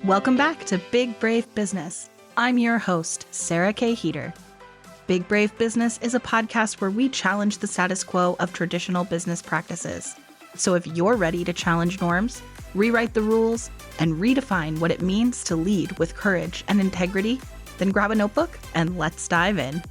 Welcome back to Big Brave Business. I'm your host, Sarah K. Heater. Big Brave Business is a podcast where we challenge the status quo of traditional business practices. So if you're ready to challenge norms, rewrite the rules, and redefine what it means to lead with courage and integrity, then grab a notebook and let's dive in.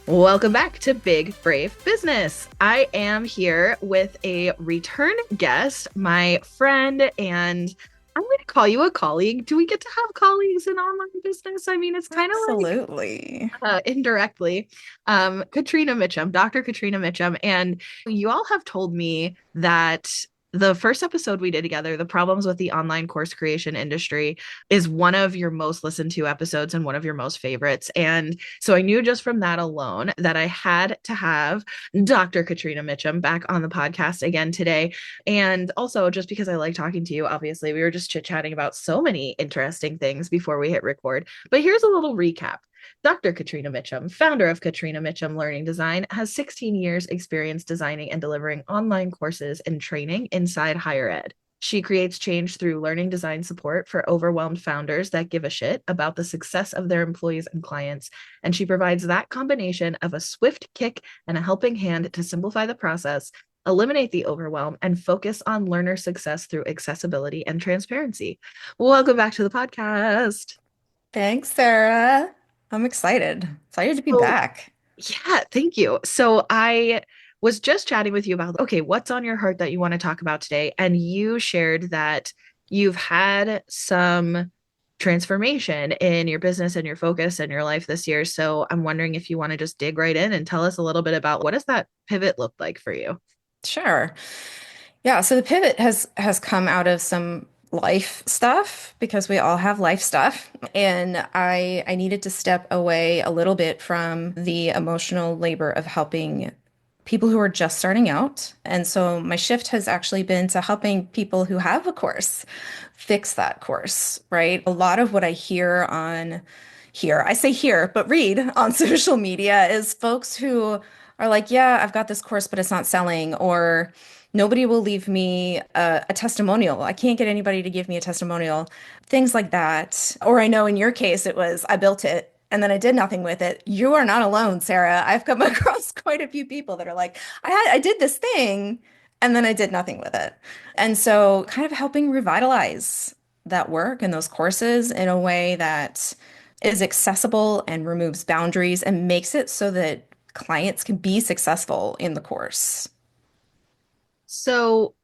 Welcome back to Big Brave Business. I am here with a return guest, my friend, and I'm going to call you a colleague. Do we get to have colleagues in online business? I mean, it's kind of Absolutely. indirectly. Catrina Mitchum, Dr. Catrina Mitchum, and you all have told me that the first episode we did together, The Problems with the Online Course Creation Industry, is one of your most listened to episodes and one of your most favorites. And so I knew just from that alone that I had to have Dr. Catrina Mitchum back on the podcast again today. And also just because I like talking to you, obviously, we were just chit-chatting about so many interesting things before we hit record. But here's a little recap. Dr. Catrina Mitchum, founder of Catrina Mitchum Learning Design, has 16 years experience designing and delivering online courses and training inside higher ed. She creates change through learning design support for overwhelmed founders that give a shit about the success of their employees and clients. And she provides that combination of a swift kick and a helping hand to simplify the process, eliminate the overwhelm, and focus on learner success through accessibility and transparency. Welcome back to the podcast. Thanks, Sarah. I'm excited. Excited to be So, back. yeah, thank you. So I was just chatting with you about, okay, what's on your heart that you want to talk about today? And you shared that you've had some transformation in your business and your focus and your life this year. So I'm wondering if you want to just dig right in and tell us a little bit about what does that pivot look like for you? Sure. Yeah, so the pivot has come out of some life stuff because we all have life stuff. And I needed to step away a little bit from the emotional labor of helping people who are just starting out. And so my shift has actually been to helping people who have a course fix that course, right? A lot of what I hear on here, I say here, but read on social media is folks who are like, yeah, I've got this course, but it's not selling, or nobody will leave me a testimonial. I can't get anybody to give me a testimonial, things like that. Or I know in your case, it was, I built it and then I did nothing with it. You are not alone, Sarah. I've come across quite a few people that are like, I did this thing and then I did nothing with it. And so kind of helping revitalize that work and those courses in a way that is accessible and removes boundaries and makes it so that clients can be successful in the course. So,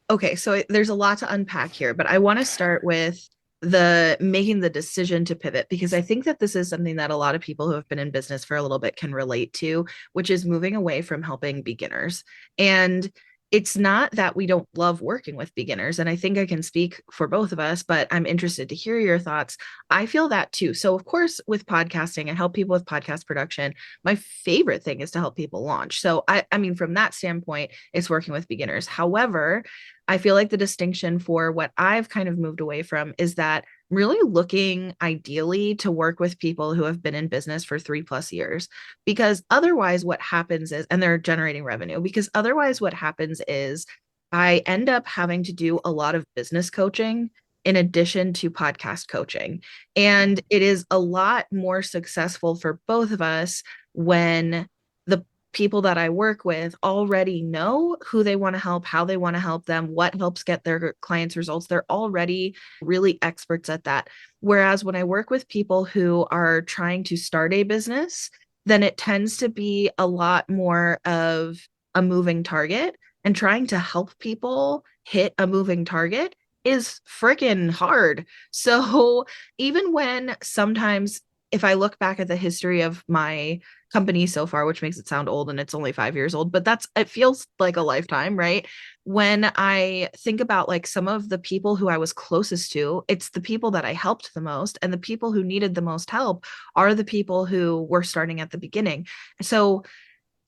okay, so there's a lot to unpack here, but I want to start with the making the decision to pivot because I think that this is something that a lot of people who have been in business for a little bit can relate to, which is moving away from helping beginners. And it's not that we don't love working with beginners. And I think I can speak for both of us, but I'm interested to hear your thoughts. I feel that too. So, of course, with podcasting, I help people with podcast production. My favorite thing is to help people launch. So, I mean, from that standpoint, it's working with beginners. However, I feel like the distinction for what I've kind of moved away from is that really looking ideally to work with people who have been in business for 3+ years. Because otherwise, what happens is, and they're generating revenue, because otherwise, what happens is I end up having to do a lot of business coaching in addition to podcast coaching. And it is a lot more successful for both of us when the people that I work with already know who they want to help, how they want to help them, what helps get their clients results. They're already really experts at that. Whereas when I work with people who are trying to start a business, then it tends to be a lot more of a moving target. And trying to help people hit a moving target is freaking hard. So even when sometimes, if I look back at the history of my company so far, which makes it sound old and it's only 5 years old, but it feels like a lifetime, right? When I think about like some of the people who I was closest to, it's the people that I helped the most, and the people who needed the most help are the people who were starting at the beginning. So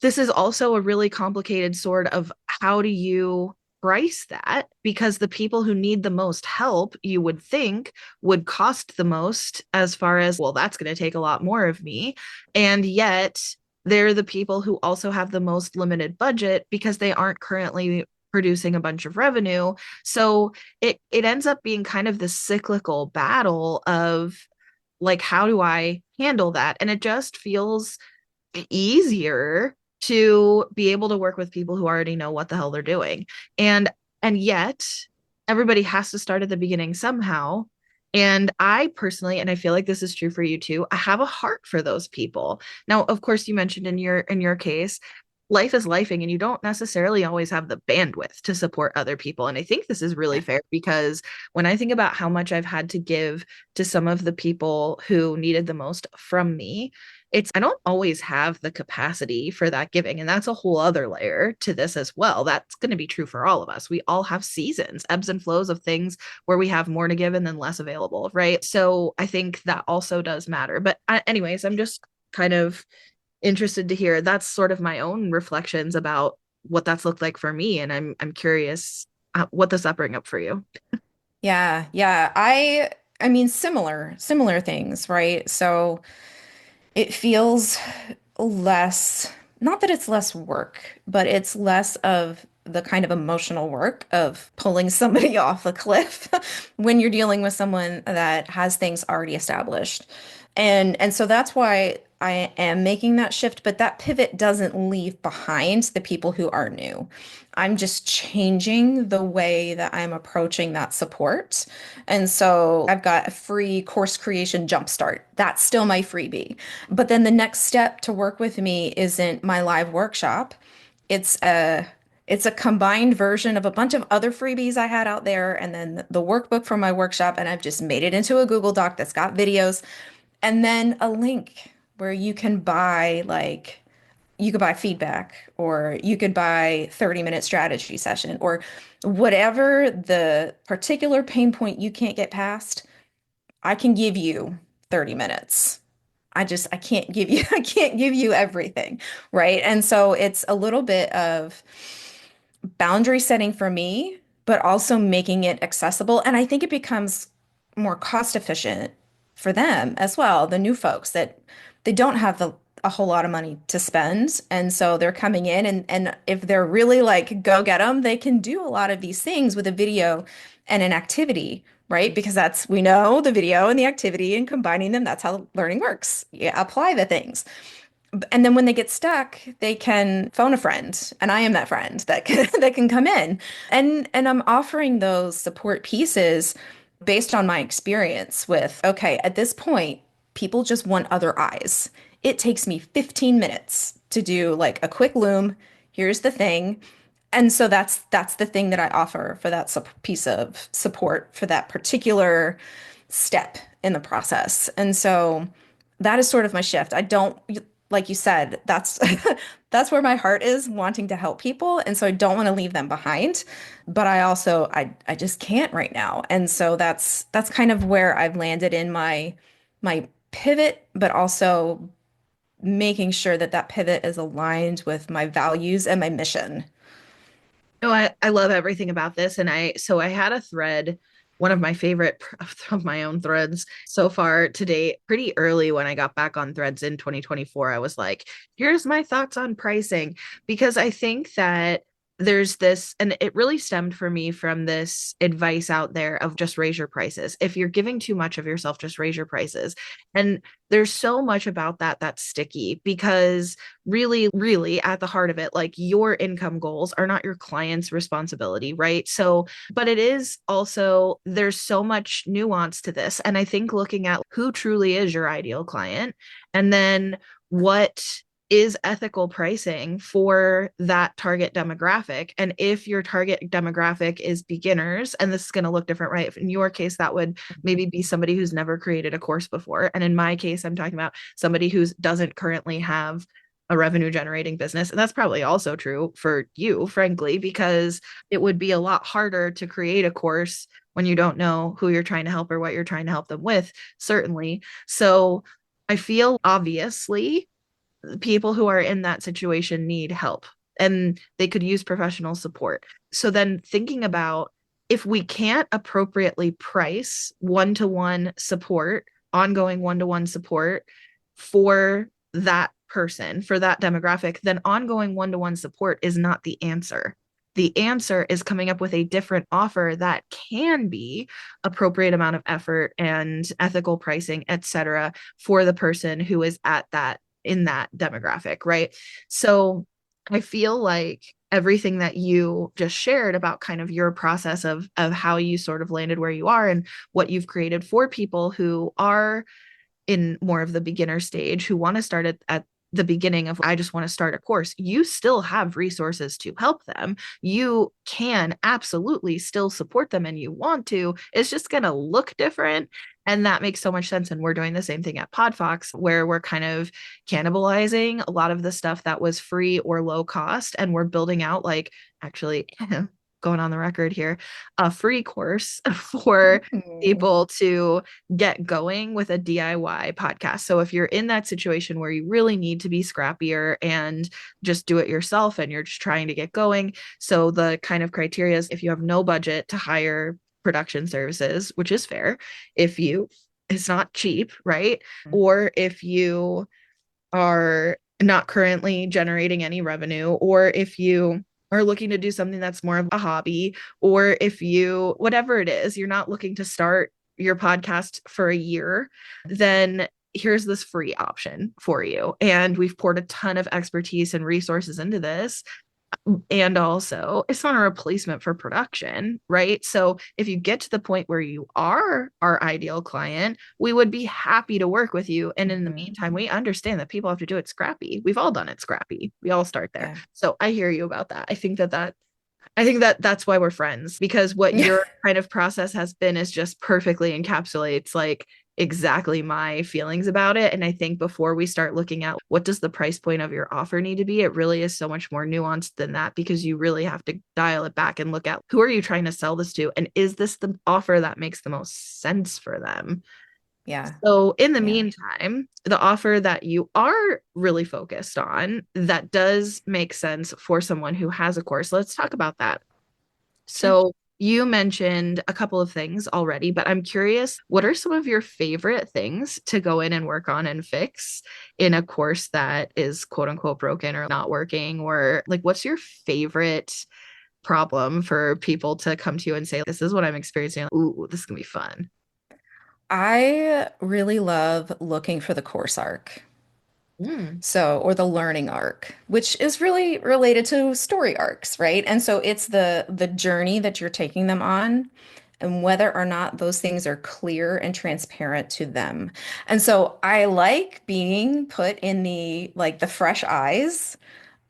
this is also a really complicated sort of how do you price that, because the people who need the most help you would think would cost the most, as far as, well, that's going to take a lot more of me, and yet they're the people who also have the most limited budget because they aren't currently producing a bunch of revenue. So it ends up being kind of this cyclical battle of like, how do I handle that? And it just feels easier to be able to work with people who already know what the hell they're doing. And yet everybody has to start at the beginning somehow. And I personally, and I feel like this is true for you too, I have a heart for those people. Now, of course, you mentioned in your case, life is lifing and you don't necessarily always have the bandwidth to support other people. And I think this is really Yeah. fair because when I think about how much I've had to give to some of the people who needed the most from me, it's I don't always have the capacity for that giving. And that's a whole other layer to this as well. That's going to be true for all of us. We all have seasons, ebbs and flows of things where we have more to give and then less available, right? So I think that also does matter. But anyways, I'm just kind of interested to hear. That's sort of my own reflections about what that's looked like for me. And I'm curious what does that bring up for you? Yeah, yeah. I mean similar things, right? So it feels less, not that it's less work, but it's less of the kind of emotional work of pulling somebody off a cliff when you're dealing with someone that has things already established. And so that's why I am making that shift, but that pivot doesn't leave behind the people who are new. I'm just changing the way that I'm approaching that support. And so I've got a free course creation jumpstart. That's still my freebie. But then the next step to work with me isn't my live workshop. It's a combined version of a bunch of other freebies I had out there and then the workbook for my workshop, and I've just made it into a Google Doc that's got videos and then a link where you could buy feedback or you could buy 30-minute strategy session or whatever the particular pain point you can't get past. I can give you 30 minutes. I can't give you I can't give you everything, right? And so it's a little bit of boundary setting for me, but also making it accessible. And I think it becomes more cost efficient for them as well, the new folks that they don't have a whole lot of money to spend. And so they're coming in and if they're really like go get them, they can do a lot of these things with a video and an activity, right? Because that's we know the video and the activity and combining them, that's how learning works. You apply the things. And then when they get stuck, they can phone a friend, and I am that friend that can that can come in. And I'm offering those support pieces based on my experience with, okay, at this point, people just want other eyes. It takes me 15 minutes to do like a quick loom. Here's the thing. And so that's the thing that I offer for that piece of support for that particular step in the process. And so that is sort of my shift. I don't, like you said, that's that's where my heart is wanting to help people. And so I don't want to leave them behind, but I just can't right now. And so that's kind of where I've landed in my pivot, but also making sure that that pivot is aligned with my values and my mission. No, I love everything about this. And I had a thread, one of my favorite of my own threads so far to date, pretty early when I got back on threads in 2024. I was like, here's my thoughts on pricing, because I think that there's this, and it really stemmed for me from this advice out there of just raise your prices. If you're giving too much of yourself, just raise your prices. And there's so much about that that's sticky because really at the heart of it, like your income goals are not your client's responsibility, right? So but it is also, there's so much nuance to this, and I think looking at who truly is your ideal client and then what is ethical pricing for that target demographic. And if your target demographic is beginners, and this is going to look different, right? In your case, that would maybe be somebody who's never created a course before. And in my case, I'm talking about somebody who doesn't currently have a revenue generating business. And that's probably also true for you, frankly, because it would be a lot harder to create a course when you don't know who you're trying to help or what you're trying to help them with, certainly. So I feel obviously people who are in that situation need help and they could use professional support. So then thinking about, if we can't appropriately price one-to-one support, ongoing one-to-one support for that person, for that demographic, then ongoing one-to-one support is not the answer. The answer is coming up with a different offer that can be appropriate amount of effort and ethical pricing, et cetera, for the person who is at that in that demographic, right? So I feel like everything that you just shared about kind of your process of how you sort of landed where you are and what you've created for people who are in more of the beginner stage, who want to start at the beginning of, I just want to start a course, you still have resources to help them. You can absolutely still support them and you want to. It's just going to look different. And that makes so much sense. And we're doing the same thing at Podfox, where we're kind of cannibalizing a lot of the stuff that was free or low cost. And we're building out, like, actually, going on the record here, a free course for Ooh. people to get going with a DIY podcast. So if you're in that situation where you really need to be scrappier and just do it yourself and you're just trying to get going, so the kind of criteria is, if you have no budget to hire production services, which is fair, if you, it's not cheap, right? Or if you are not currently generating any revenue, or if you are looking to do something that's more of a hobby, or if you, whatever it is, you're not looking to start your podcast for a year, then here's this free option for you. And we've poured a ton of expertise and resources into this. And also, it's not a replacement for production, right? So if you get to the point where you are our ideal client, we would be happy to work with you. And in the Mhm. meantime, we understand that people have to do it scrappy. We've all done it scrappy. We all start there. Yeah. So I hear you about that. I think that that's why we're friends, because what Yeah. your kind of process has been is just perfectly encapsulates like exactly my feelings about it. And I think before we start looking at what does the price point of your offer need to be, it really is so much more nuanced than that, because you really have to dial it back and look at, who are you trying to sell this to? And is this the offer that makes the most sense for them? Yeah. So, in the Yeah. meantime, the offer that you are really focused on that does make sense for someone who has a course, let's talk about that. Sure. So, you mentioned a couple of things already, but I'm curious, what are some of your favorite things to go in and work on and fix in a course that is quote unquote broken or not working? Or like, what's your favorite problem for people to come to you and say, this is what I'm experiencing? Ooh, this is gonna be fun. I really love looking for the course arc. Mm, So, or the learning arc, which is really related to story arcs, right? And so it's the journey that you're taking them on and whether or not those things are clear and transparent to them. And so I like being put in the like the fresh eyes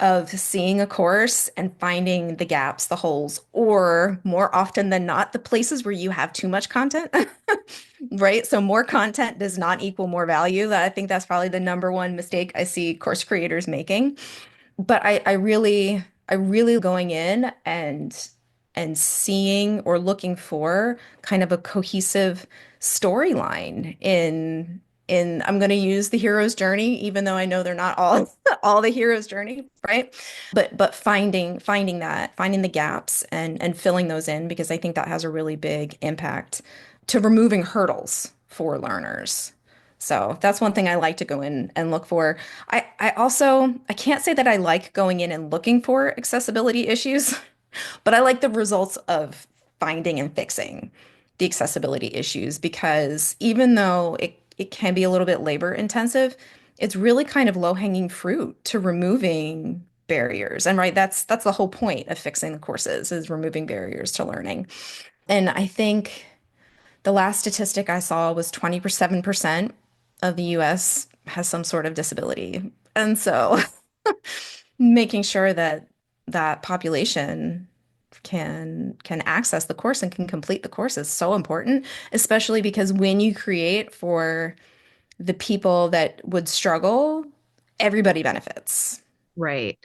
of seeing a course and finding the gaps, the holes, or more often than not, the places where you have too much content. Right? So more content does not equal more value. I think that's probably the number one mistake I see course creators making. But I really going in and seeing or looking for kind of a cohesive storyline in I'm going to use the hero's journey, even though I know they're not all all the hero's journey, right? But finding the gaps and filling those in because I think that has a really big impact to removing hurdles for learners. So that's one thing I like to go in and look for. I also I can't say that I like going in and looking for accessibility issues, but I like the results of finding and fixing the accessibility issues because even though it can be a little bit labor intensive, it's really kind of low-hanging fruit to removing barriers. And right, that's the whole point of fixing the courses is removing barriers to learning. And I think the last statistic I saw was 27% of the US has some sort of disability. And so making sure that that population can access the course and can complete the course is so important, especially because when you create for the people that would struggle, everybody benefits. right.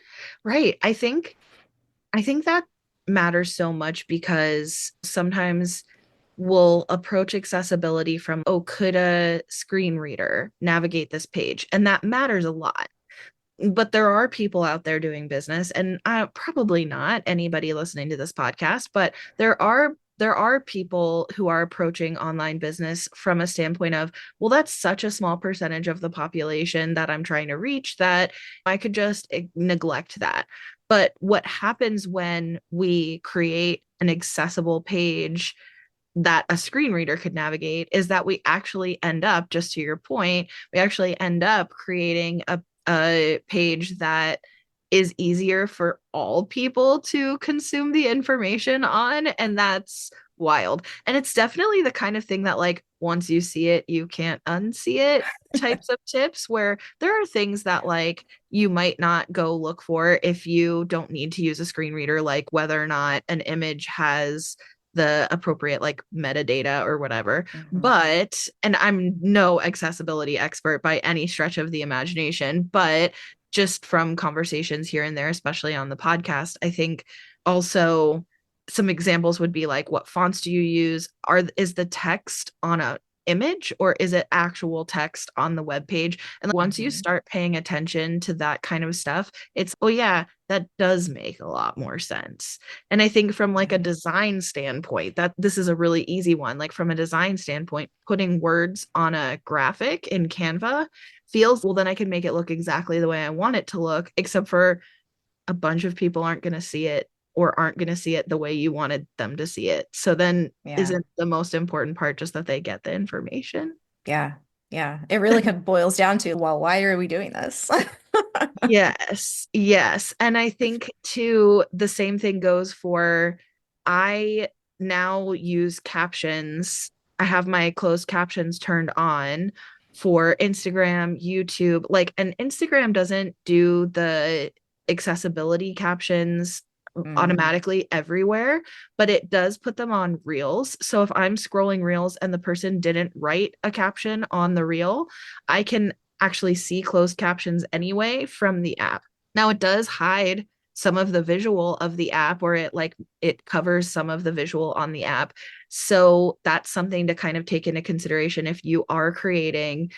Right. I think that matters so much, because sometimes we'll approach accessibility from, oh, could a screen reader navigate this page? And that matters a lot. But there are people out there doing business, and probably not anybody listening to this podcast, but there are there are people who are approaching online business from a standpoint of, well, that's such a small percentage of the population that I'm trying to reach that I could just neglect that. But what happens when we create an accessible page that a screen reader could navigate is that we actually end up, just to your point, we actually end up creating a page that is easier for all people to consume the information on. And that's wild. And it's definitely the kind of thing that, like, once you see it, you can't unsee it types of tips, where there are things that, like, you might not go look for if you don't need to use a screen reader, like whether or not an image has the appropriate like metadata or whatever. Mhm. But, and I'm no accessibility expert by any stretch of the imagination, but just from conversations here and there, especially on the podcast, I think also some examples would be like, what fonts do you use? Is the text on a image or is it actual text on the web page? And once you Mhm. start paying attention to that kind of stuff, it's, oh yeah, that does make a lot more sense. And I think from like a Right. design standpoint, that this is a really easy one. Like from a design standpoint, putting words on a graphic in Canva feels, well, then I can make it look exactly the way I want it to look, except for a bunch of people aren't going to see it or aren't going to see it the way you wanted them to see it. So then Yeah. isn't the most important part just that they get the information? Yeah. Yeah. It really kind of boils down to, well, why are we doing this? Yes, yes. And I think too, the same thing goes for, I now use captions. I have my closed captions turned on for Instagram, YouTube. Like, and Instagram doesn't do the accessibility captions Mm, automatically everywhere, but it does put them on reels. So if I'm scrolling reels and the person didn't write a caption on the reel, I can actually see closed captions anyway from the app. Now it does hide some of the visual of the app, or it covers some of the visual on the app. So that's something to kind of take into consideration if you are creating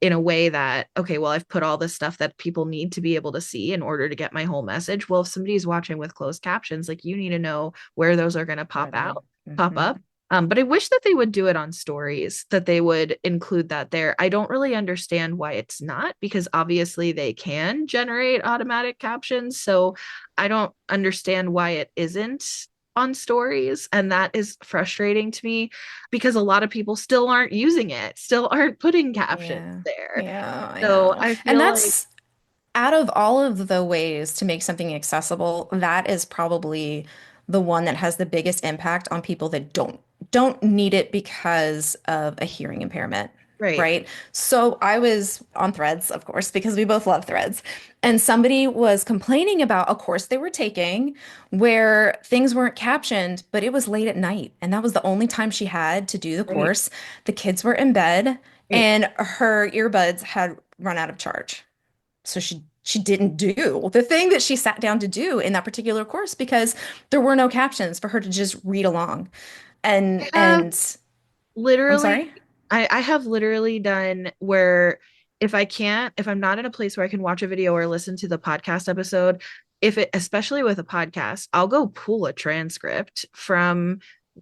in a way that, okay, well, I've put all this stuff that people need to be able to see in order to get my whole message. Well, if somebody's watching with closed captions, like, you need to know where those are going to where they, pop mhm. up. But I wish that they would do it on stories, that they would include that there. I don't really understand why it's not, because obviously they can generate automatic captions. So I don't understand why it isn't on stories. And that is frustrating to me because a lot of people still aren't using it, still aren't putting captions Yeah. there. Yeah, I So know. I And feel like, that's out of all of the ways to make something accessible, that is probably the one that has the biggest impact on people that don't need it because of a hearing impairment, right, right? So I was on Threads, of course, because we both love Threads, and somebody was complaining about a course they were taking where things weren't captioned, but it was late at night, and that was the only time she had to do the right, course. The kids were in bed, right. and her earbuds had run out of charge. So she didn't do the thing that she sat down to do in that particular course because there were no captions for her to just read along. I have And I'm literally, sorry? I have literally done where, if I'm not in a place where I can watch a video or listen to the podcast episode, if it, especially with a podcast, I'll go pull a transcript from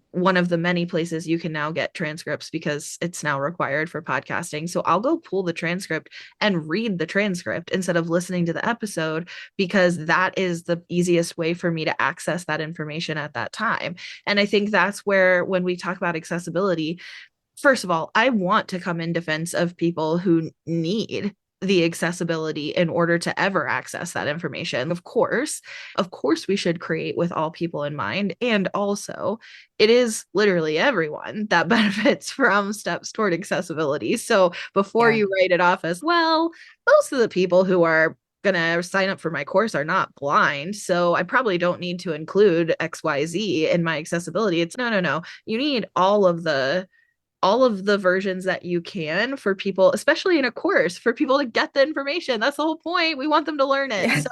one of the many places you can now get transcripts because it's now required for podcasting. So I'll go pull the transcript and read the transcript instead of listening to the episode, because that is the easiest way for me to access that information at that time. And I think that's where, when we talk about accessibility, first of all, I want to come in defense of people who need the accessibility in order to ever access that information. Of course, we should create with all people in mind. And also, it is literally everyone that benefits from steps toward accessibility. So before Yeah. you write it off as, well, most of the people who are going to sign up for my course are not blind, so I probably don't need to include XYZ in my accessibility. It's no, no, no. You need all of the versions that you can for people, especially in a course, for people to get the information. That's the whole point. We want them to learn it. Yeah. So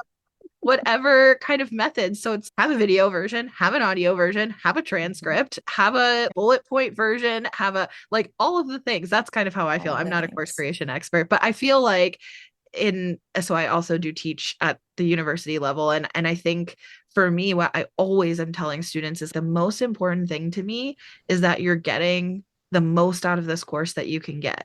whatever kind of method. So it's, have a video version, have an audio version, have a Mhm. transcript, have a bullet point version, have a, like, all of the things. That's kind of how I feel. All of I'm the not a course things. creation expert, but I feel like in so I also do teach at the university level, and I think for me what I always am telling students is the most important thing to me is that you're getting the most out of this course that you can get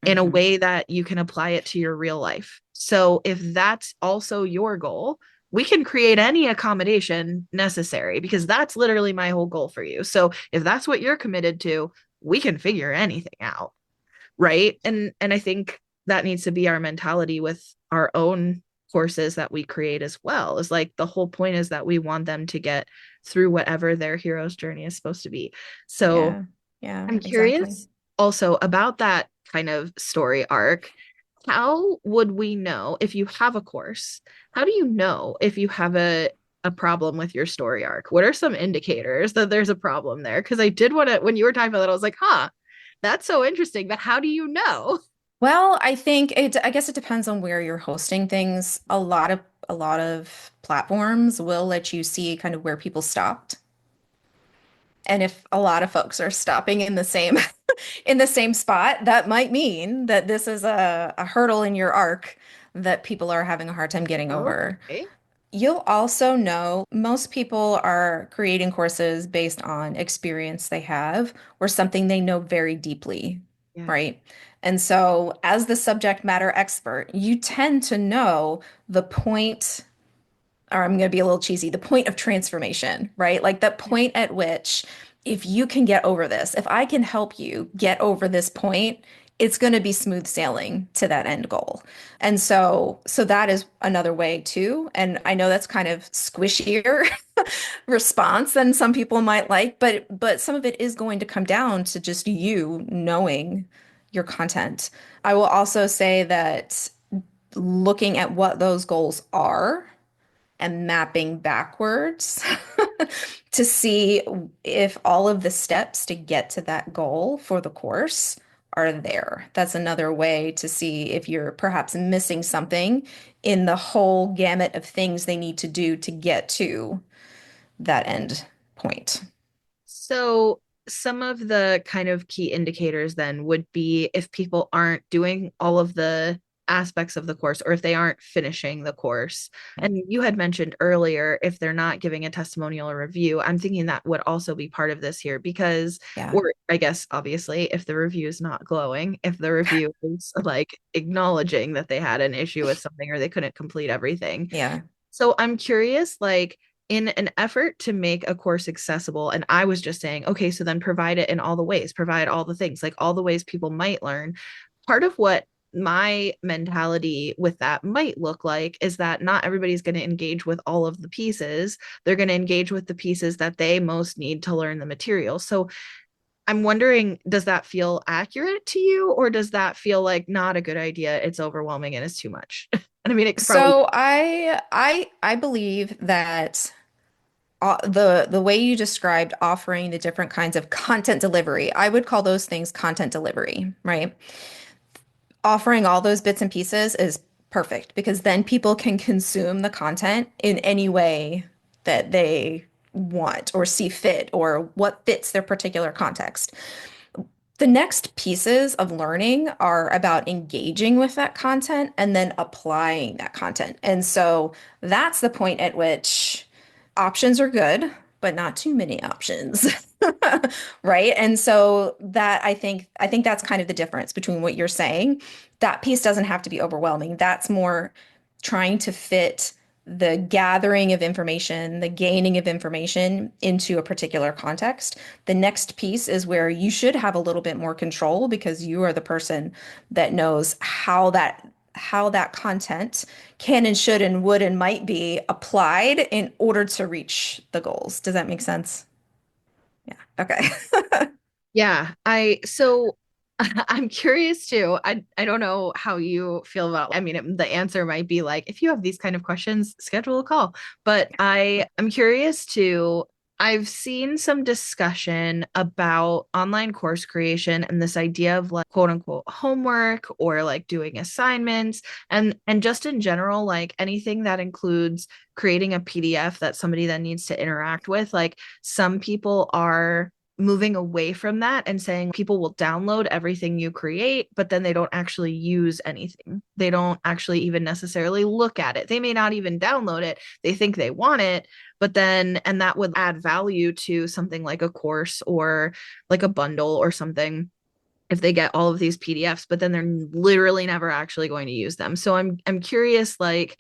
in a Hmm. way that you can apply it to your real life. So if that's also your goal, we can create any accommodation necessary because that's literally my whole goal for you. So if that's what you're committed to, we can figure anything out, right? And I think that needs to be our mentality with our own courses that we create as well. Is like the whole point is that we want them to get through whatever their hero's journey is supposed to be. So Yeah. Yeah, I'm exactly. curious also about that kind of story arc. How would we know if you have a course? How do you know if you have a problem with your story arc? What are some indicators that there's a problem there? Because I did want to, when you were talking about that, I was like, huh, that's so interesting. But how do you know? Well, I guess it depends on where you're hosting things. A lot of platforms will let you see kind of where people stopped. And if a lot of folks are stopping in the same in the same spot, that might mean that this is a hurdle in your arc that people are having a hard time getting over. Okay. You'll also know most people are creating courses based on experience they have or something they know very deeply, Yeah. right? And so, as the subject matter expert, you tend to know the point, or I'm going to be a little cheesy, the point of transformation, right? Like that Yeah. point at which, if you can get over this, if I can help you get over this point, it's going to be smooth sailing to that end goal. And so that is another way too. And I know that's kind of squishier response than some people might like, but some of it is going to come down to just you knowing your content. I will also say that looking at what those goals are and mapping backwards to see if all of the steps to get to that goal for the course are there. That's another way to see if you're perhaps missing something in the whole gamut of things they need to do to get to that end point. So some of the kind of key indicators then would be if people aren't doing all of the aspects of the course or if they aren't finishing the course. And you had mentioned earlier if they're not giving a testimonial or review, I'm thinking that would also be part of this here because Yeah. or I guess obviously if the review is not glowing, if the review is like acknowledging that they had an issue with something or they couldn't complete everything, Yeah. so I'm curious, like in an effort to make a course accessible, and I was just saying, okay, so then provide it in all the ways, provide all the things, like all the ways people might learn. Part of what my mentality with that might look like is that not everybody's going to engage with all of the pieces. They're going to engage with the pieces that they most need to learn the material. So I'm wondering, does that feel accurate to you, or does that feel like not a good idea? It's overwhelming and it's too much. And I mean, it could probably, So I believe that the way you described offering the different kinds of content delivery, I would call those things content delivery, right? Offering all those bits and pieces is perfect because then people can consume the content in any way that they want or see fit or what fits their particular context. The next pieces of learning are about engaging with that content and then applying that content. And so that's the point at which options are good, but not too many options. Right? And so that I think that's kind of the difference between what you're saying. That piece doesn't have to be overwhelming. That's more trying to fit the gathering of information, the gaining of information into a particular context. The next piece is where you should have a little bit more control because you are the person that knows how that content can and should and would and might be applied in order to reach the goals. Does that make sense? Yeah. Okay. yeah. So I'm curious too. I don't know how you feel about, I mean, the answer might be like, if you have these kind of questions, schedule a call. But I'm curious too. I've seen some discussion about online course creation and this idea of like quote unquote homework or like doing assignments and just in general, like anything that includes creating a PDF that somebody then needs to interact with. Like some people are moving away from that and saying people will download everything you create, but then they don't actually use anything. They don't actually even necessarily look at it. They may not even download it. They think they want it, but then, and that would add value to something like a course or like a bundle or something if they get all of these PDFs, but then they're literally never actually going to use them. So I'm curious, like,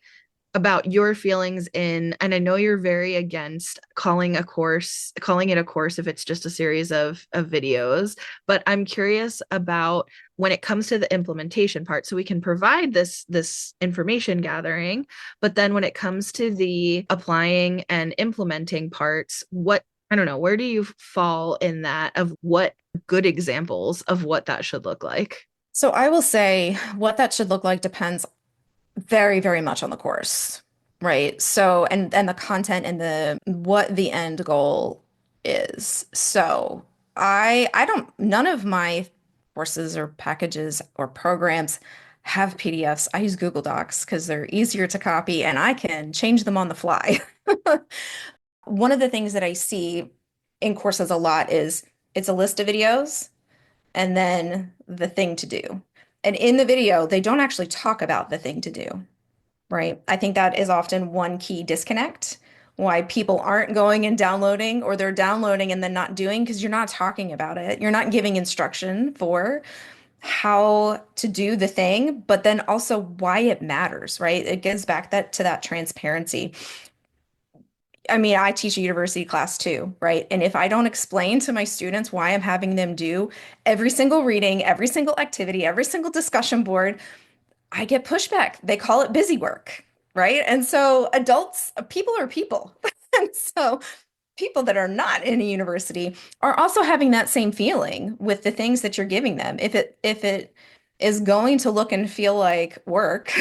about your feelings in, and I know you're very against calling it a course if it's just a series of videos, but I'm curious about when it comes to the implementation part. So we can provide this information gathering, but then when it comes to the applying and implementing parts, what, I don't know, where do you fall in that, of what good examples of what that should look like? So I will say what that should look like depends very, very much on the course, right? So, and the content and the what the end goal is. So, I don't none of my courses or packages or programs have PDFs. I use Google Docs because they're easier to copy and I can change them on the fly. One of the things that I see in courses a lot is it's a list of videos and then the thing to do. And in the video, they don't actually talk about the thing to do, right? I think that is often one key disconnect why people aren't going and downloading, or they're downloading and then not doing because you're not talking about it. You're not giving instruction for how to do the thing, but then also why it matters, right? It gets back that to that transparency. I mean, I teach a university class too, right? And if I don't explain to my students why I'm having them do every single reading, every single activity, every single discussion board, I get pushback. They call it busy work, right? And so adults, people are people. And so people that are not in a university are also having that same feeling with the things that you're giving them. If it is going to look and feel like work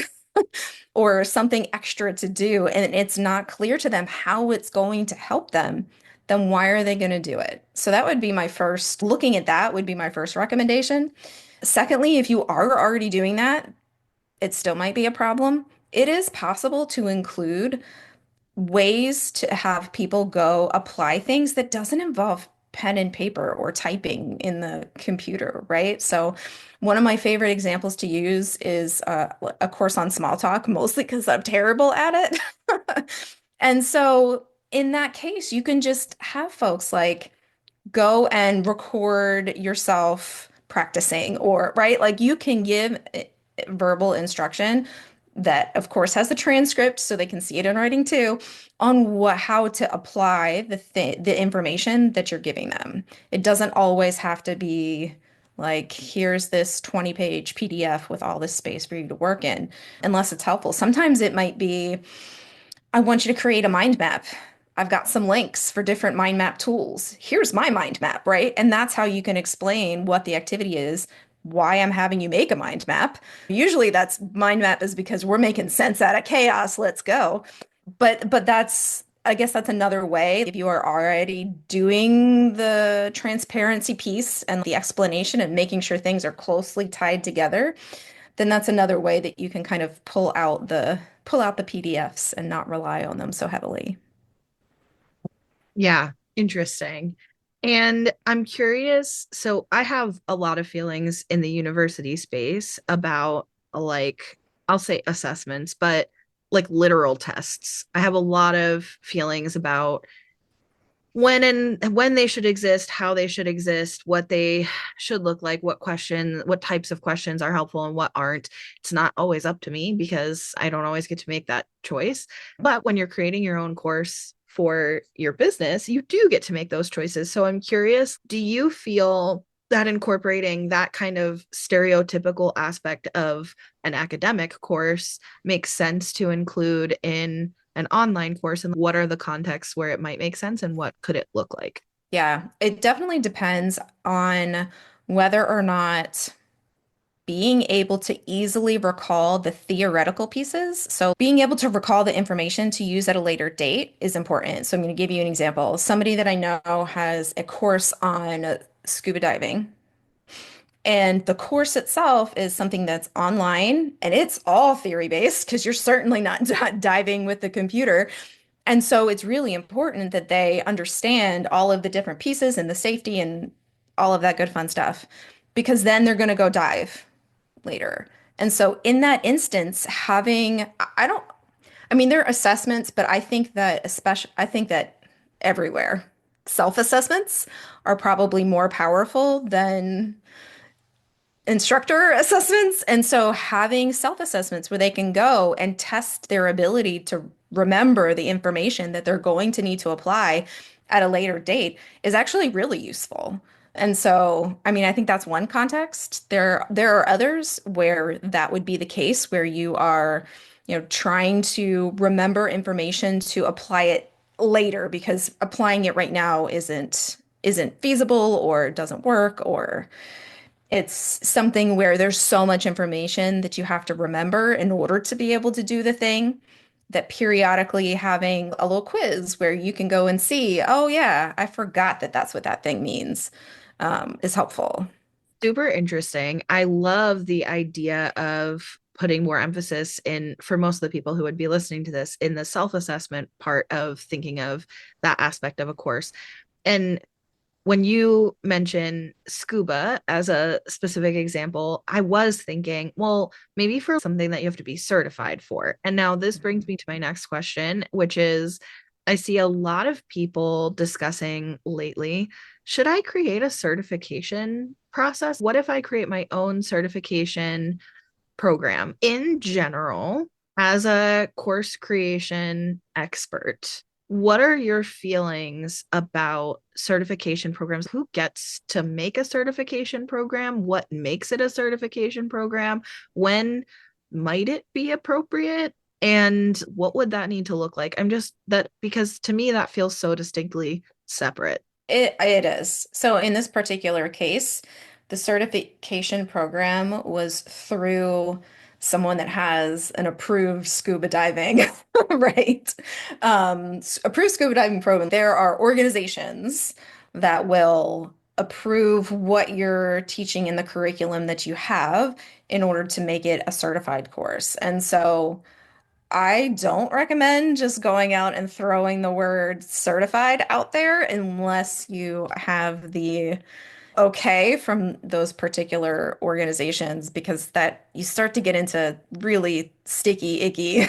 or something extra to do and it's not clear to them how it's going to help them, then why are they going to do it? So that would be my first, looking at that would be my first recommendation. Secondly, if you are already doing that, it still might be a problem. It is possible to include ways to have people go apply things that doesn't involve pen and paper or typing in the computer, right? So one of my favorite examples to use is a course on small talk, mostly because I'm terrible at it. And so in that case, you can just have folks like go and record yourself practicing, or right, like you can give verbal instruction that of course has the transcript so they can see it in writing too, on what how to apply the information that you're giving them. It doesn't always have to be like here's this 20-page PDF with all this space for you to work in, unless it's helpful. Sometimes it might be I want you to create a mind map. I've got some links for different mind map tools. Here's my mind map, right? And that's how you can explain what the activity is, why I'm having you make a mind map. Usually that's mind map is because we're making sense out of chaos. Let's go. But that's I guess that's another way. If you are already doing the transparency piece and the explanation and making sure things are closely tied together, then that's another way that you can kind of pull out the PDFs and not rely on them so heavily. Yeah, interesting. And I'm curious. So I have a lot of feelings in the university space about, like, I'll say assessments, but like literal tests. I have a lot of feelings about when they should exist, how they should exist, what they should look like, what types of questions are helpful and what aren't. It's not always up to me because I don't always get to make that choice. But when you're creating your own course for your business, you do get to make those choices. So I'm curious, do you feel that incorporating that kind of stereotypical aspect of an academic course makes sense to include in an online course, and what are the contexts where it might make sense and what could it look like? Yeah, it definitely depends on whether or not being able to easily recall the theoretical pieces. So being able to recall the information to use at a later date is important. So I'm going to give you an example. Somebody that I know has a course on scuba diving. And the course itself is something that's online and it's all theory based because you're certainly not diving with the computer. And so it's really important that they understand all of the different pieces and the safety and all of that good fun stuff, because then they're going to go dive later. And so in that instance, having, I don't, I mean, there are assessments, but I think that everywhere, self-assessments are probably more powerful than instructor assessments. And so having self-assessments where they can go and test their ability to remember the information that they're going to need to apply at a later date is actually really useful. And so, I mean, I think that's one context. There are others where that would be the case where you are, trying to remember information to apply it later because applying it right now isn't feasible or doesn't work, or it's something where there's so much information that you have to remember in order to be able to do the thing, that periodically having a little quiz where you can go and see, oh yeah, I forgot that that's what that thing means, is helpful. Super interesting. I love the idea of putting more emphasis in, for most of the people who would be listening to this, in the self-assessment part of thinking of that aspect of a course. And when you mention scuba as a specific example, I was thinking, well, maybe for something that you have to be certified for. And now this brings me to my next question, which is I see a lot of people discussing lately, should I create a certification process? What if I create my own certification program in general as a course creation expert? What are your feelings about certification programs? Who gets to make a certification program? What makes it a certification program? When might it be appropriate? And what would that need to look like? I'm just that because to me that feels so distinctly separate. It is. So in this particular case, the certification program was through someone that has an approved scuba diving, right? Approved scuba diving program. There are organizations that will approve what you're teaching in the curriculum that you have in order to make it a certified course. And so I don't recommend just going out and throwing the word certified out there unless you have the okay from those particular organizations, because that you start to get into really sticky, icky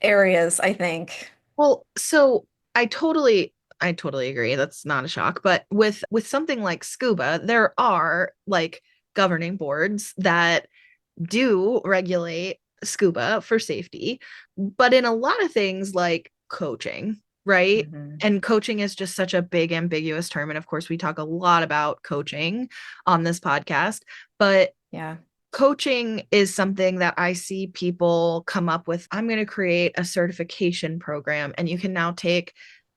areas, I think. Well, so I totally agree. That's not a shock. But with something like scuba, there are like governing boards that do regulate scuba for safety, but in a lot of things like coaching, right? Hmm. And coaching is just such a big ambiguous term. And of course, we talk a lot about coaching on this podcast, but Yeah. coaching is something that I see people come up with. I'm going to create a certification program, and you can now take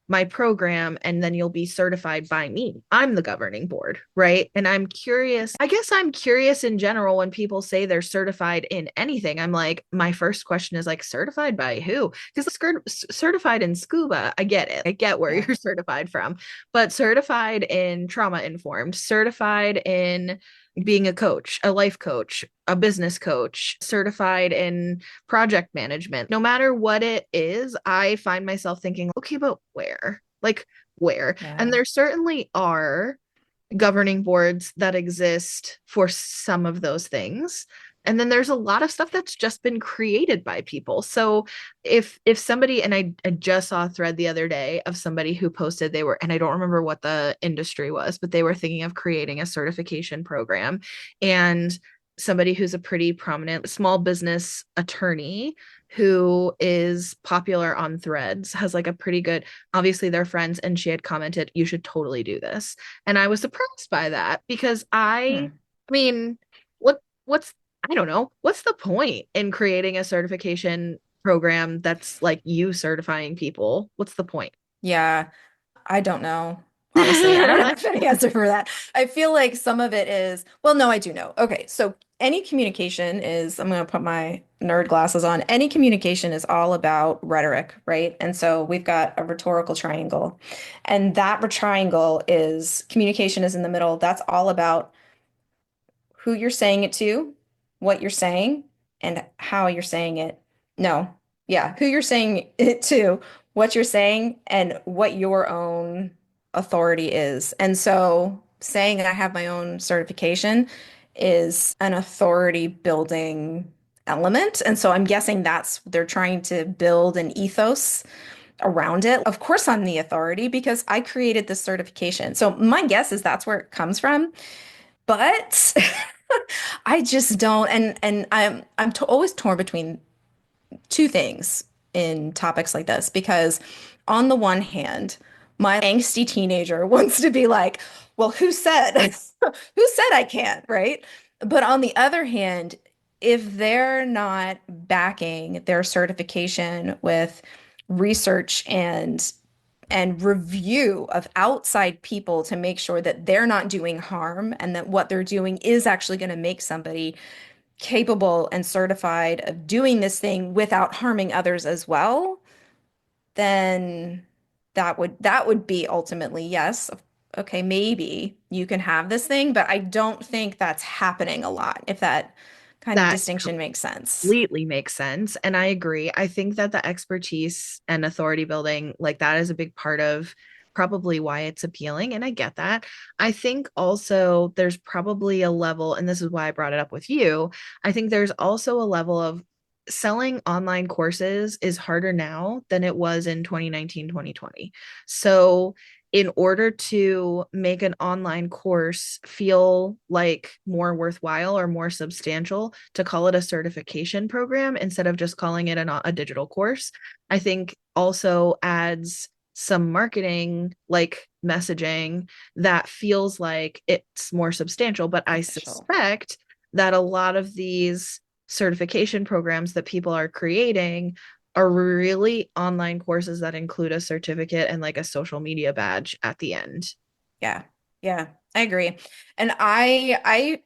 my program and then you'll be certified by me. I'm the governing board, right? And I'm curious. I guess I'm curious in general when people say they're certified in anything. I'm like, my first question is like, certified by who? Because certified in scuba, I get it. I get where Yeah. you're certified from, but certified in trauma informed, certified in being a coach, a life coach, a business coach, certified in project management. No matter what it is, I find myself thinking, okay, but where? Like, where? And Yeah. there certainly are governing boards that exist for some of those things. And then there's a lot of stuff that's just been created by people. So if somebody, and I just saw a thread the other day of somebody who posted, they were, and I don't remember what the industry was, but they were thinking of creating a certification program. And somebody who's a pretty prominent small business attorney who is popular on threads has like a pretty good, obviously they're friends, and she had commented, you should totally do this. And I was surprised by that because Hmm. I mean, what's I don't know, what's the point in creating a certification program that's like you certifying people? What's the point? Yeah. I don't know. Honestly, I don't have any answer for that. I feel like some of it is, well, no, I do know. Okay, so any communication is, I'm going to put my nerd glasses on. Any communication is all about rhetoric, right? And so we've got a rhetorical triangle. And that triangle is communication is in the middle. That's all about who you're saying it to, what you're saying, and how you're saying it. No, yeah, who you're saying it to, what you're saying and what your own authority is. And so saying I have my own certification is an authority building element. And so I'm guessing that's they're trying to build an ethos around it. Of course, I'm the authority because I created this certification. So my guess is that's where it comes from. But I just don't, and I'm to always torn between two things in topics like this because on the one hand, my angsty teenager wants to be like, well, who said who said I can't, right? But on the other hand, if they're not backing their certification with research and review of outside people to make sure that they're not doing harm and that what they're doing is actually going to make somebody capable and certified of doing this thing without harming others as well, then that would be ultimately yes. Okay, maybe you can have this thing, but I don't think that's happening a lot, if that kind of That distinction makes sense. completely makes sense. And I agree. I think that the expertise and authority building, like that is a big part of probably why it's appealing. And I get that. I think also there's probably a level, and this is why I brought it up with you. I think there's also a level of selling online courses is harder now than it was in 2019, 2020. So in order to make an online course feel like more worthwhile or more substantial, to call it a certification program instead of just calling it a digital course, I think also adds some marketing like messaging that feels like it's more substantial. But I Official. suspect that a lot of these certification programs that people are creating are really online courses that include a certificate and like a social media badge at the end. Yeah. Yeah, I agree. And I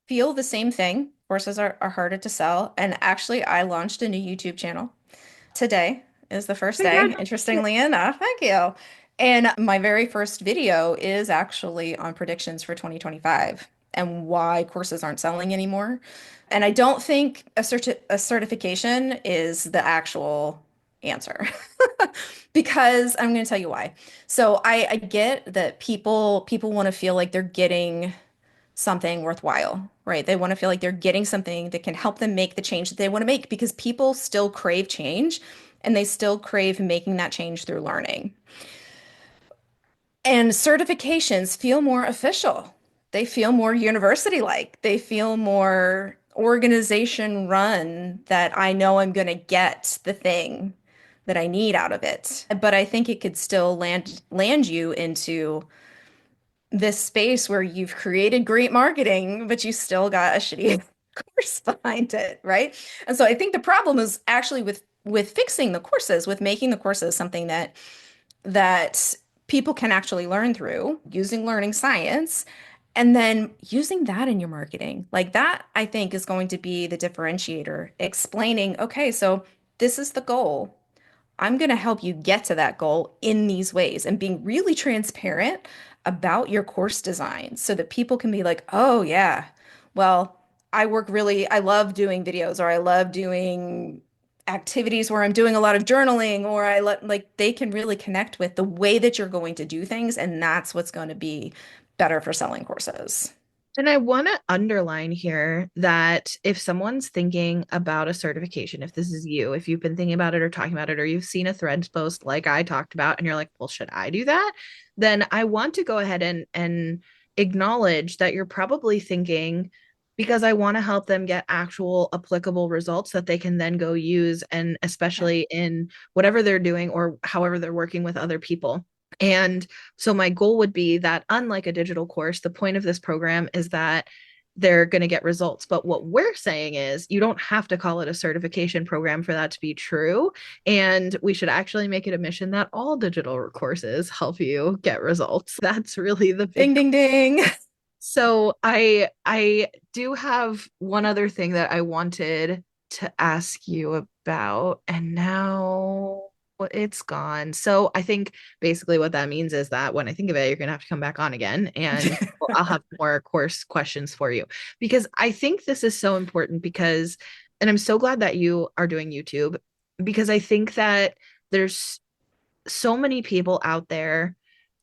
feel the same thing. Courses are harder to sell. And actually, I launched a new YouTube channel. Today is the first day, Congratulations. interestingly enough. Thank you. And my very first video is actually on predictions for 2025 and why courses aren't selling anymore. And I don't think a certification is the actual answer because I'm going to tell you why. So I get that people want to feel like they're getting something worthwhile, right? They want to feel like they're getting something that can help them make the change that they want to make because people still crave change and they still crave making that change through learning. And certifications feel more official. They feel more university-like. They feel more organization run that I know I'm going to get the thing that I need out of it. But I think it could still land you into this space where you've created great marketing, but you still got a shitty course behind it, right? And so I think the problem is actually with fixing the courses, with making the courses something that people can actually learn through using learning science and then using that in your marketing. Like that, I think is going to be the differentiator, explaining, okay, so this is the goal. I'm going to help you get to that goal in these ways and being really transparent about your course design so that people can be like, oh, yeah, well, I love doing videos or I love doing activities where I'm doing a lot of journaling or like they can really connect with the way that you're going to do things. And that's what's going to be better for selling courses. And I want to underline here that if someone's thinking about a certification, if this is you, if you've been thinking about it or talking about it, or you've seen a Threads post like I talked about, and you're like, well, should I do that? Then I want to go ahead and acknowledge that you're probably thinking, because I want to help them get actual applicable results that they can then go use, and Yeah. especially in whatever they're doing or however they're working with other people. And so my goal would be that unlike a digital course, the point of this program is that they're going to get results. But what we're saying is you don't have to call it a certification program for that to be true. And we should actually make it a mission that all digital courses help you get results. That's really the big. Ding, ding, ding. So I do have one other thing that I wanted to ask you about, and now it's gone. So I think basically what that means is that when I think of it, you're gonna have to come back on again, and I'll have more course questions for you because I think this is so important and I'm so glad that you are doing YouTube because I think that there's so many people out there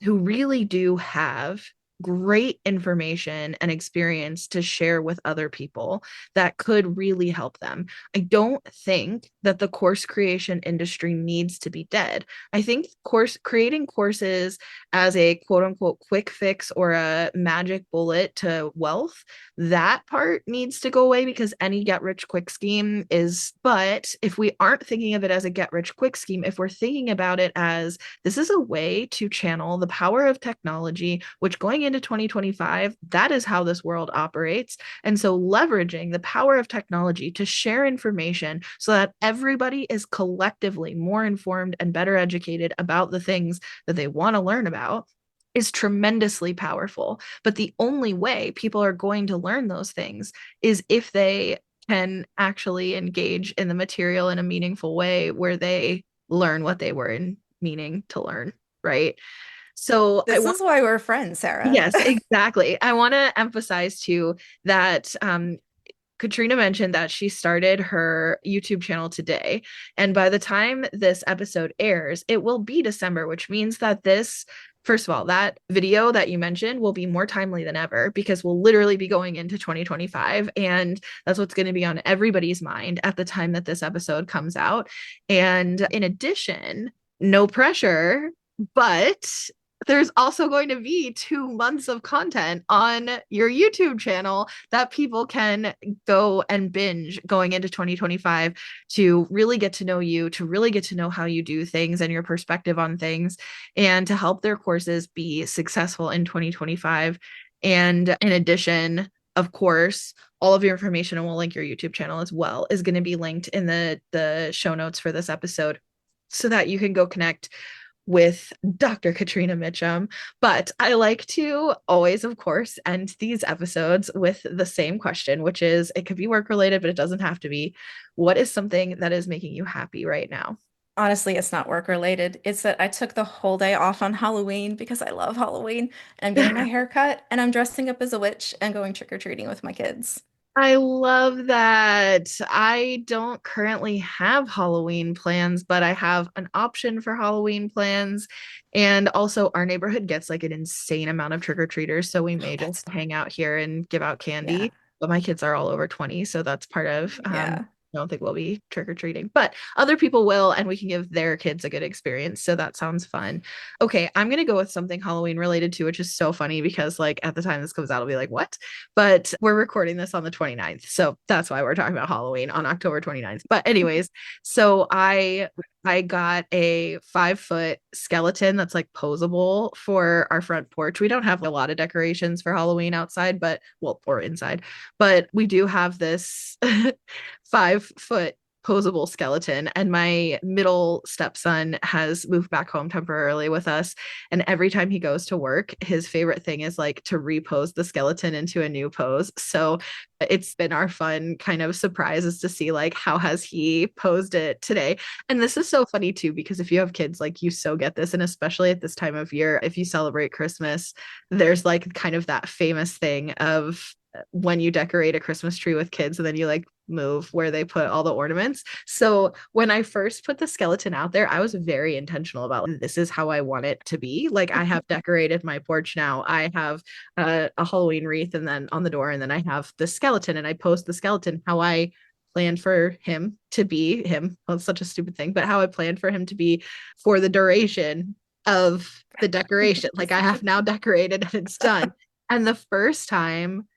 who really do have great information and experience to share with other people that could really help them. I don't think that the course creation industry needs to be dead. I think course creating courses as a quote unquote quick fix or a magic bullet to wealth, that part needs to go away because any get rich quick scheme is, but if we aren't thinking of it as a get rich quick scheme, if we're thinking about it as this is a way to channel the power of technology, which going into 2025, that is how this world operates. And so leveraging the power of technology to share information so that everybody is collectively more informed and better educated about the things that they want to learn about is tremendously powerful. But the only way people are going to learn those things is if they can actually engage in the material in a meaningful way where they learn what they were in meaning to learn, right? So I This want, is why we're friends, Sarah. yes, exactly. I want to emphasize too that Katrina mentioned that she started her YouTube channel today. And by the time this episode airs, it will be December, which means that this, first of all, that video that you mentioned will be more timely than ever because we'll literally be going into 2025. And that's what's going to be on everybody's mind at the time that this episode comes out. And in addition, no pressure, but there's also going to be 2 months of content on your YouTube channel that people can go and binge going into 2025 to really get to know you, to really get to know how you do things and your perspective on things, and to help their courses be successful in 2025. And in addition, of course, all of your information, and we'll link your YouTube channel as well, is going to be linked in the show notes for this episode so that you can go connect with Dr. Catrina Mitchum. But I like to always, of course, end these episodes with the same question, which is it could be work related, but it doesn't have to be. What is something that is making you happy right now? Honestly, it's not work related. It's that I took the whole day off on Halloween because I love Halloween. And I'm getting my hair cut and I'm dressing up as a witch and going trick-or-treating with my kids. I love that. I don't currently have Halloween plans, but I have an option for Halloween plans. And also, our neighborhood gets like an insane amount of trick-or-treaters. So we Oh, may just that's fun. hang out here and give out Yeah. candy. But my kids are all over 20. So that's part of, Yeah. I don't think we'll be trick-or-treating, but other people will, and we can give their kids a good experience. So that sounds fun. Okay, I'm going to go with something Halloween related to, which is so funny because, like, at the time this comes out, I'll be like, what? But we're recording this on the 29th. So that's why we're talking about Halloween on October 29th. But anyways, so I got a 5 foot skeleton that's like posable for our front porch. We don't have a lot of decorations for Halloween outside, but well, or inside, but we do have this 5 foot posable skeleton. And my middle stepson has moved back home temporarily with us. And every time he goes to work, his favorite thing is like to repose the skeleton into a new pose. So it's been our fun kind of surprises to see like how has he posed it today. And this is so funny too, because if you have kids, like you so get this. And especially at this time of year, if you celebrate Christmas, there's like kind of that famous thing of when you decorate a Christmas tree with kids and then you like move where they put all the ornaments. So when I first put the skeleton out there, I was very intentional about this is how I want it to be. Like I have decorated my porch now. I have a Halloween wreath and then on the door, and then I have the skeleton and I post the skeleton how I planned for him to be him. Well, it's such a stupid thing, but how I planned for him to be for the duration of the decoration. Like I have now decorated and it's done. And the first time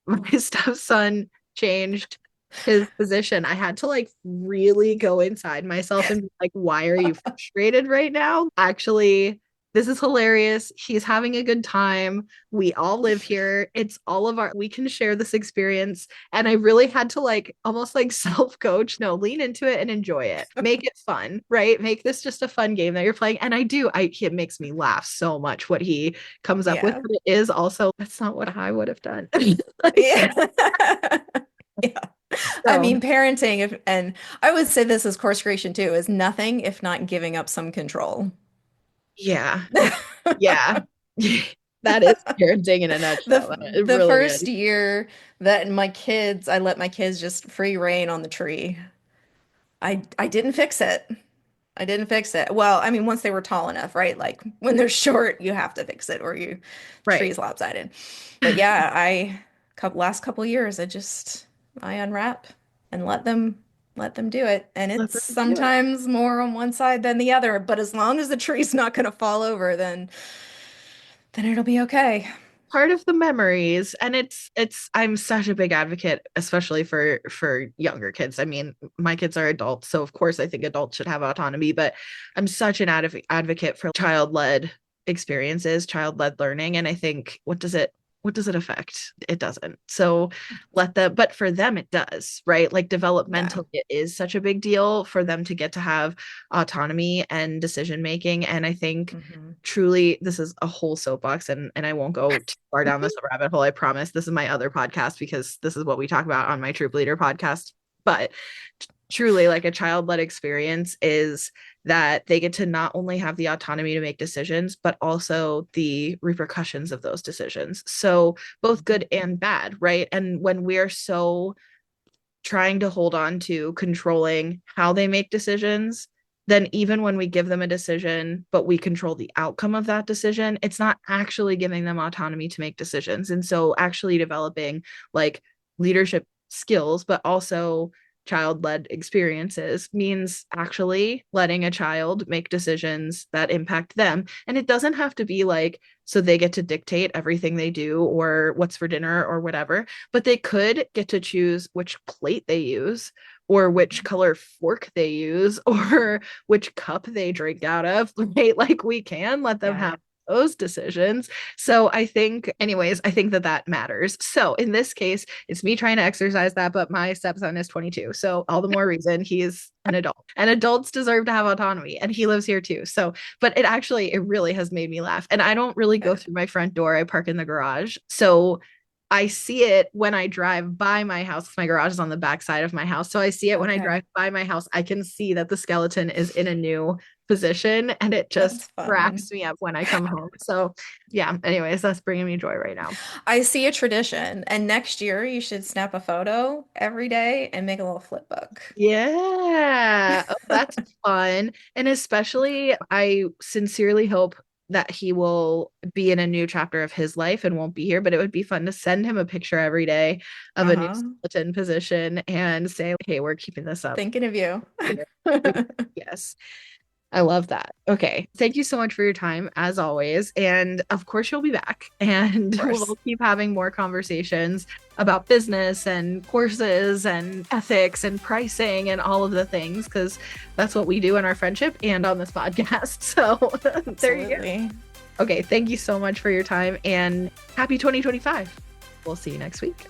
my stepson changed his position, I had to like really go inside myself and be like, why are you frustrated right now? Actually, this is hilarious. He's having a good time. We all live here. It's all of our, we can share this experience. And I really had to like almost like self coach, no, lean into it and enjoy it. Make it fun, right? Make this just a fun game that you're playing. And I do, it makes me laugh so much what he comes up with, Yeah. but it is also, that's not what I would have done. Like, Yeah. Yeah. I so mean, parenting, if, and I would say this is course creation too, is nothing if not giving up some control. yeah, yeah. That is parenting in a nutshell. It The really first is. year that I let my kids just free reign on the tree. I didn't fix it. I didn't fix it. Well, I mean, once they were tall enough, right? Like when they're short, you have to fix it or you Right. tree's lopsided. But yeah, last couple years, I unwrap and let them do it. And Let it's them do it. sometimes more on one side than the other. But as long as the tree's not going to fall over, then it'll be okay. Part of the memories, and it's I'm such a big advocate, especially for younger kids. I mean, my kids are adults, so of course I think adults should have autonomy, but I'm such an advocate for child-led experiences, child-led learning. And I think, what does it affect? It doesn't. So let them, but for them it does, right? Like Yeah. developmentally it is such a big deal for them to get to have autonomy and decision making. And I think Hmm. truly, this is a whole soapbox, and I won't go too far down this rabbit hole, I promise. This is my other podcast because this is what we talk about on my Troop Leader podcast. But truly, like, a child-led experience is that they get to not only have the autonomy to make decisions, but also the repercussions of those decisions, so both good and bad, right? And when we're so trying to hold on to controlling how they make decisions, then even when we give them a decision, but we control the outcome of that decision, it's not actually giving them autonomy to make decisions. And so, actually developing like leadership skills, but also child led experiences means actually letting a child make decisions that impact them. And it doesn't have to be like, so they get to dictate everything they do or what's for dinner or whatever, but they could get to choose which plate they use or which color fork they use or which cup they drink out of, right? Like, we can let them Yeah. have those decisions. So I think, anyways, I think that that matters. So in this case, it's me trying to exercise that, but my stepson is 22. So all the more reason he's an adult, and adults deserve to have autonomy, and he lives here too. So, but it really has made me laugh. And I don't really go Yeah. through my front door. I park in the garage. So I see it when I drive by my house. My garage is on the back side of my house. So I see it when I Okay. drive by my house. I can see that the skeleton is in a new position, and it just That's fun. cracks me up when I come home. So, yeah, anyways, that's bringing me joy right now. I see a tradition, and next year you should snap a photo every day and make a little flip book. Yeah. Oh, that's fun. And especially, I sincerely hope that he will be in a new chapter of his life and won't be here, but it would be fun to send him a picture every day of a new Uh-huh. skeleton position and say, hey, we're keeping this up. Thinking of you. Yes. I love that. Okay. Thank you so much for your time, as always. And of course, you'll be back and Of course. we'll keep having more conversations about business and courses and ethics and pricing and all of the things, because that's what we do in our friendship and on this podcast. So there you go. Absolutely. Okay. Thank you so much for your time and happy 2025. We'll see you next week.